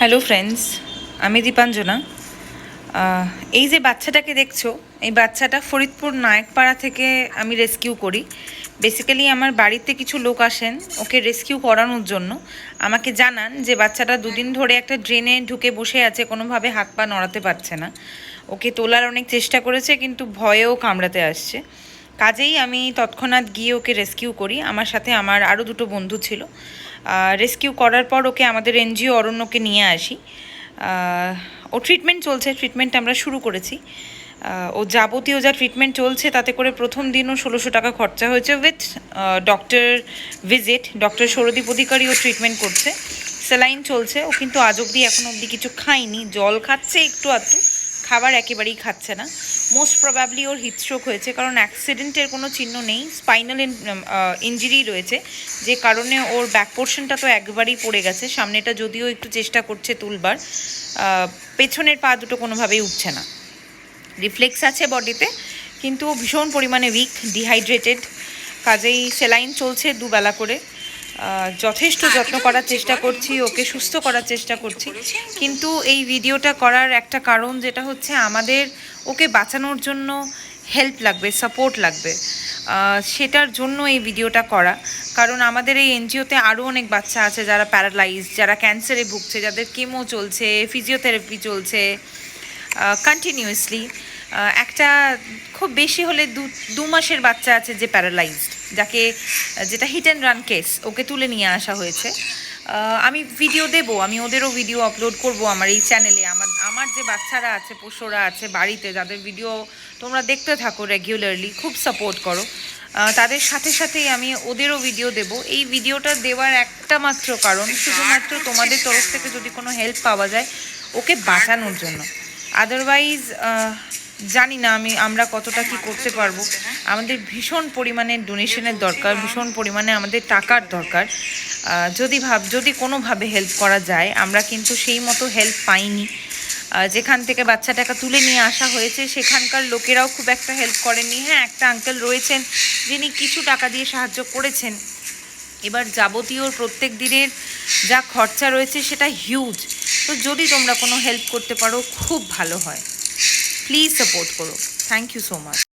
Hello friends, আমি দীপাঞ্জনা। এই যে বাচ্চাটাকে দেখছো, এই বাচ্চাটা ফরিদপুর নায়কপাড়া থেকে আমি রেস্কিউ করি। বেসিক্যালি আমার বাড়িতে কিছু লোক আসেন ওকে রেস্কিউ করানোর জন্য। আমাকে জানান যে বাচ্চাটা দুদিন ধরে একটা ড্রেনে ঢুকে বসে আছে, কোনোভাবে হাত পা নড়াতে পারছে না। ওকে তোলার অনেক চেষ্টা করেছে, কিন্তু ভয়েও কামড়াতে আসছে। কাজেই আমি তৎক্ষণাৎ গিয়ে ওকে রেস্কিউ করি। আমার সাথে আমার আরও দুটো বন্ধু ছিল। রেস্কিউ করার পর ওকে আমাদের এনজিও অরণ্যকে নিয়ে আসি। ও ট্রিটমেন্ট চলছে, ট্রিটমেন্ট আমরা শুরু করেছি। ও যাবতীয় যা ট্রিটমেন্ট চলছে তাতে করে প্রথম দিনও 1600 টাকা খরচা হয়েছে with doctor visit. Doctor Sourodip Adhikari ও ট্রিটমেন্ট করছে, স্যালাইন চলছে। ও কিন্তু আজ অবধি এখনো অবধি কিছু খায়নি, জল খাচ্ছে একটু আধটু, খাবার একেবারেই খাচ্ছে না। মোস্ট প্রবাবলি ওর হিটস্ট্রোক হয়েছে, কারণ অ্যাক্সিডেন্টের কোনো চিহ্ন নেই, স্পাইনাল ইঞ্জুরি রয়েছে, যে কারণে ওর ব্যাক পোর্শনটা তো একবারেই পড়ে গেছে। সামনেটা যদিও একটু চেষ্টা করছে তুলবার, পেছনের পা দুটো কোনোভাবেই উঠছে না। রিফ্লেক্স আছে বডিতে, কিন্তু ভীষণ পরিমাণে উইক, ডিহাইড্রেটেড। কাজেই সেলাইন চলছে দুবেলা করে। যথেষ্ট যত্ন করার চেষ্টা করছি, ওকে সুস্থ করার চেষ্টা করছি। কিন্তু এই ভিডিওটা করার একটা কারণ, যেটা হচ্ছে আমাদের ওকে বাঁচানোর জন্য হেল্প লাগবে, সাপোর্ট লাগবে। সেটার জন্য এই ভিডিওটা করা। কারণ আমাদের এই এনজিওতে আরও অনেক বাচ্চা আছে যারা প্যারালাইজ, যারা ক্যান্সারে ভুগছে, যাদের কেমো চলছে, ফিজিওথেরাপি চলছে কন্টিনিউয়াসলি। একটা খুব বেশি হলে দু মাসের বাচ্চা আছে যে প্যারালাইজড, যেটা হিট অ্যান্ড রান কেস, ওকে তুলে নিয়ে আসা হয়েছে। আমি ভিডিও দেবো, আমি ওদেরও ভিডিও আপলোড করব আমার এই চ্যানেলে। আমার যে বাচ্চারা আছে, পোষ্যরা আছে বাড়িতে, যাদের ভিডিও তোমরা দেখতে থাকো রেগুলারলি, খুব সাপোর্ট করো, তাদের সাথে সাথেই আমি ওদেরও ভিডিও দেব। এই ভিডিওটা দেওয়ার একটা মাত্র কারণ, শুধুমাত্র তোমাদের তরফ থেকে যদি কোনো হেল্প পাওয়া যায় ওকে বাঁচানোর জন্য। আদারওয়াইজ জানি না আমরা কতটা কি করতে পারবো। আমাদের ভীষণ পরিমাণে ডোনেশনের দরকার, ভীষণ পরিমাণে আমাদের টাকার দরকার। যদি কোনোভাবে হেল্প করা যায়। আমরা কিন্তু সেই মতো হেল্প পাইনি। যেখান থেকে বাচ্চাটাকে তুলে নিয়ে আসা হয়েছে সেখানকার লোকেরাও খুব একটা হেল্প করেননি। হ্যাঁ, একটা আঙ্কেল রয়েছেন যিনি কিছু টাকা দিয়ে সাহায্য করেছেন। এবার যাবতীয় প্রত্যেক দিনের যা খরচা রয়েছে সেটা হিউজ। তো যদি তোমরা কোনো হেল্প করতে পারো খুব ভালো হয়, প্লিজ সাপোর্ট করো। Thank you so much.